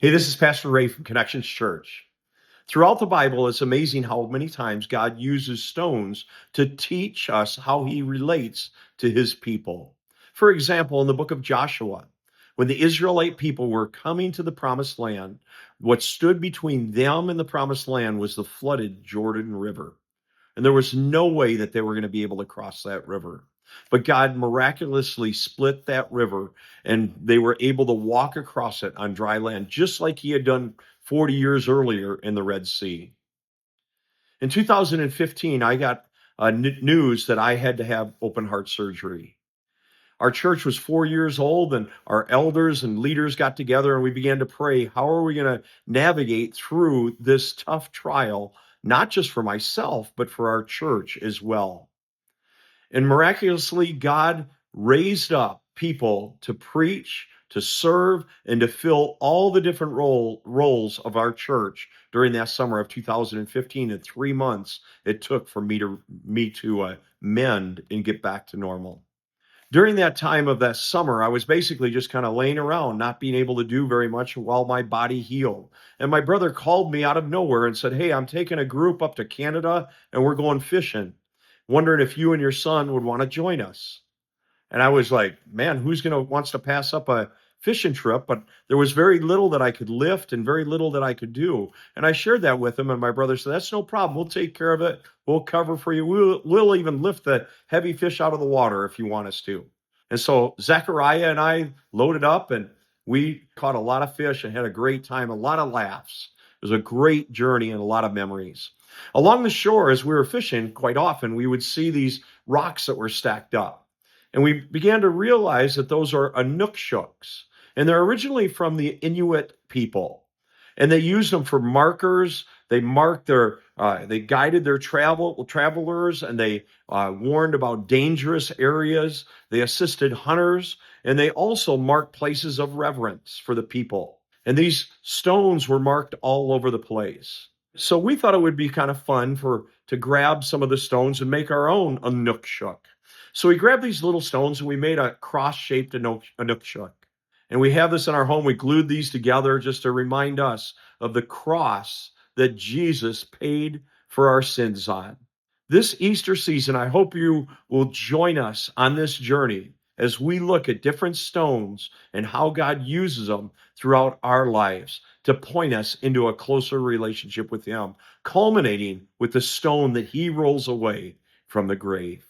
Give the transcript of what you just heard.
Hey, this is Pastor Ray from Connections Church. Throughout the Bible, it's amazing how many times God uses stones to teach us how he relates to his people. For example, in the book of Joshua, when the Israelite people were coming to the promised land, what stood between them and the promised land was the flooded Jordan River. And there was no way that they were going to be able to cross that river. But God miraculously split that river and they were able to walk across it on dry land, just like he had done 40 years earlier in the Red Sea. In 2015, I got news that I had to have open heart surgery. Our church was 4 years old, and our elders and leaders got together and we began to pray. How are we going to navigate through this tough trial, not just for myself, but for our church as well? And miraculously, God raised up people to preach, to serve, and to fill all the different roles of our church during that summer of 2015. In 3 months, it took for me to mend and get back to normal. During that time of that summer, I was basically just kind of laying around, not being able to do very much while my body healed. And my brother called me out of nowhere and said, "Hey, I'm taking a group up to Canada and we're going fishing. Wondering if you and your son would want to join us." And I was like, man, wants to pass up a fishing trip? But there was very little that I could lift and very little that I could do. And I shared that with him. And my brother said, "That's no problem. We'll take care of it. We'll cover for you. We'll even lift the heavy fish out of the water if you want us to." And so Zechariah and I loaded up and we caught a lot of fish and had a great time, a lot of laughs. It was a great journey and a lot of memories. Along the shore, as we were fishing, quite often we would see these rocks that were stacked up. And we began to realize that those are Inuksuks. And they're originally from the Inuit people. And they used them for markers. They marked they guided their travelers, and they warned about dangerous areas. They assisted hunters, and they also marked places of reverence for the people. And these stones were marked all over the place. So we thought it would be kind of fun to grab some of the stones and make our own Inukshuk. So we grabbed these little stones and we made a cross-shaped Inukshuk. And we have this in our home. We glued these together just to remind us of the cross that Jesus paid for our sins on. This Easter season, I hope you will join us on this journey as we look at different stones and how God uses them throughout our lives to point us into a closer relationship with him, culminating with the stone that he rolls away from the grave.